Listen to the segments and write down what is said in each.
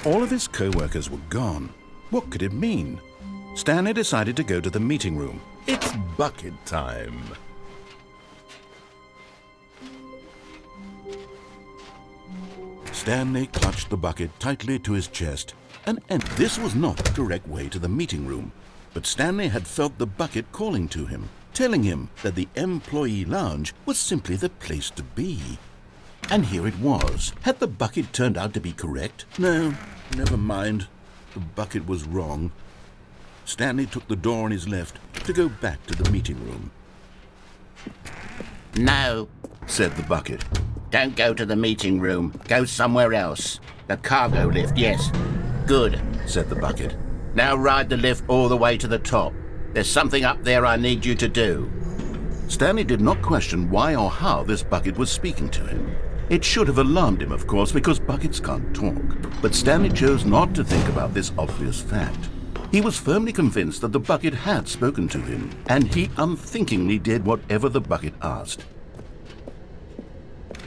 All of his co-workers were gone. What could it mean? Stanley decided to go to the meeting room. It's bucket time. Stanley clutched the bucket tightly to his chest, and this was not the correct way to the meeting room. But Stanley had felt the bucket calling to him, telling him that the employee lounge was simply the place to be. And here it was. Had the bucket turned out to be correct? No, never mind. The bucket was wrong. Stanley took the door on his left to go back to the meeting room. No, said the bucket. don't go to the meeting room. Go somewhere else. The cargo lift, yes. Good, said the bucket. Now ride the lift all the way to the top. There's something up there I need you to do. Stanley did not question why or how this bucket was speaking to him. It should have alarmed him, of course, because buckets can't talk. But Stanley chose not to think about this obvious fact. He was firmly convinced that the bucket had spoken to him, and he unthinkingly did whatever the bucket asked.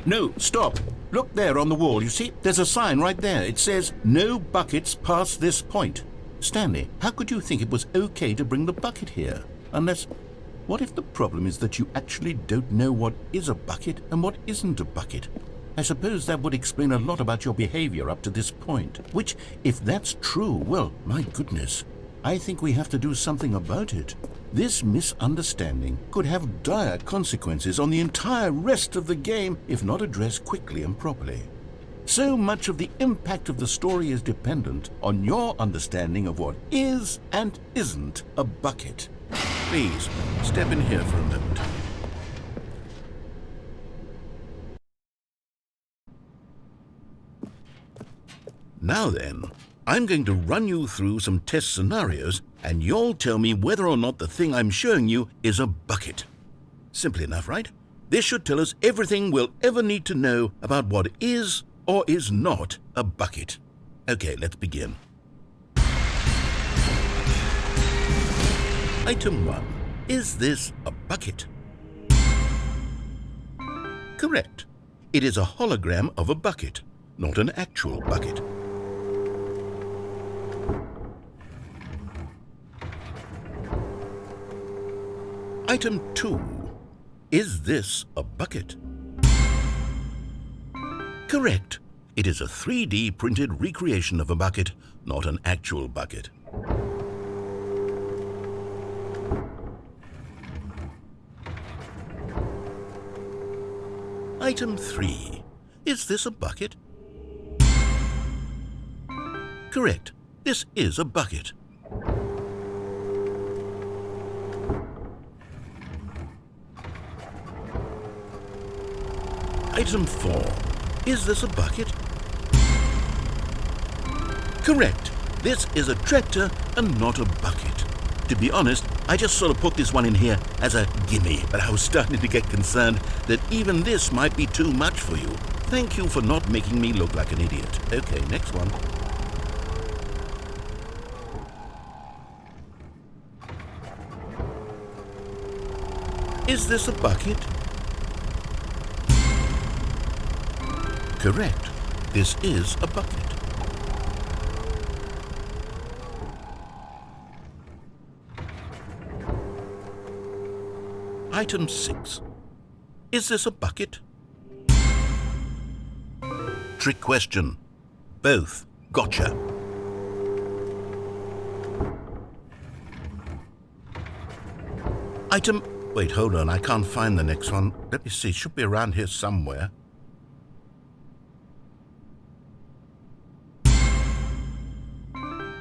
No, stop. Look there on the wall. You see, there's a sign right there. It says, "No buckets past this point." Stanley, how could you think it was okay to bring the bucket here? Unless, what if the problem is that you actually don't know what is a bucket and what isn't a bucket? I suppose that would explain a lot about your behavior up to this point. Which, if that's true, well, my goodness, I think we have to do something about it. This misunderstanding could have dire consequences on the entire rest of the game if not addressed quickly and properly. So much of the impact of the story is dependent on your understanding of what is and isn't a bucket. Please, step in here for a moment. Now then, I'm going to run you through some test scenarios, and you'll tell me whether or not the thing I'm showing you is a bucket. Simple enough, right? This should tell us everything we'll ever need to know about what is or is not a bucket. Okay, let's begin. Item 1. Is this a bucket? Correct. It is a hologram of a bucket, not an actual bucket. Item 2. Is this a bucket? Correct. It is a 3D printed recreation of a bucket, not an actual bucket. Item 3. Is this a bucket? Correct. This is a bucket. Item 4. Is this a bucket? Correct. This is a tractor and not a bucket. To be honest, I just sort of put this one in here as a gimme, but I was starting to get concerned that even this might be too much for you. Thank you for not making me look like an idiot. Okay, next one. Is this a bucket? Correct. This is a bucket. Item 6. Is this a bucket? Trick question. Both. Gotcha. Item... Wait, hold on. I can't find the next one. Let me see. It should be around here somewhere.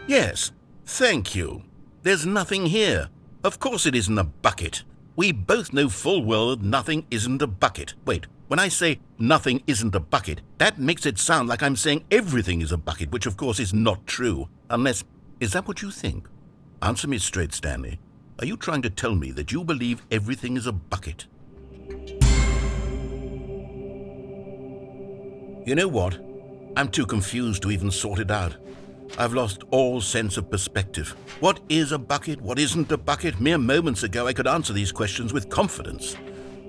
Yes, thank you. There's nothing here. Of course it isn't a bucket. We both know full well that nothing isn't a bucket. Wait, when I say nothing isn't a bucket, that makes it sound like I'm saying everything is a bucket, which of course is not true. Unless, is that what you think? Answer me straight, Stanley. Are you trying to tell me that you believe everything is a bucket? You know what? I'm too confused to even sort it out. I've lost all sense of perspective. What is a bucket? What isn't a bucket? Mere moments ago I could answer these questions with confidence,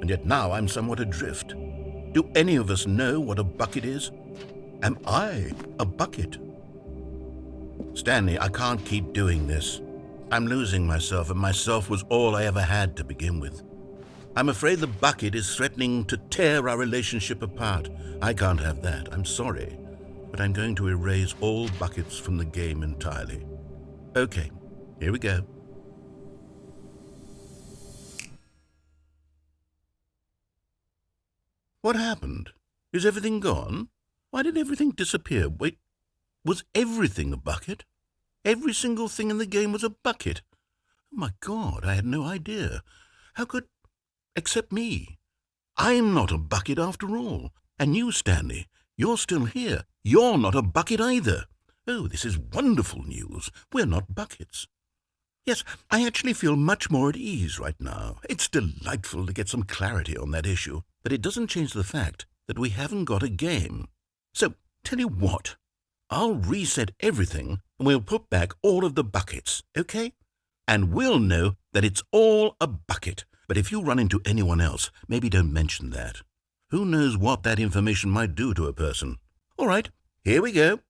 and yet now I'm somewhat adrift. Do any of us know what a bucket is? Am I a bucket? Stanley, I can't keep doing this. I'm losing myself, and myself was all I ever had to begin with. I'm afraid the bucket is threatening to tear our relationship apart. I can't have that. I'm sorry. But I'm going to erase all buckets from the game entirely. Okay, here we go. What happened? Is everything gone? Why did everything disappear? Wait, was everything a bucket? Every single thing in the game was a bucket. Oh my God, I had no idea. How could... Except me. I'm not a bucket after all. And you, Stanley, you're still here. You're not a bucket either. Oh, this is wonderful news. We're not buckets. Yes, I actually feel much more at ease right now. It's delightful to get some clarity on that issue, but it doesn't change the fact that we haven't got a game. So, tell you what, I'll reset everything and we'll put back all of the buckets, okay? And we'll know that it's all a bucket. But if you run into anyone else, maybe don't mention that. Who knows what that information might do to a person? All right, here we go.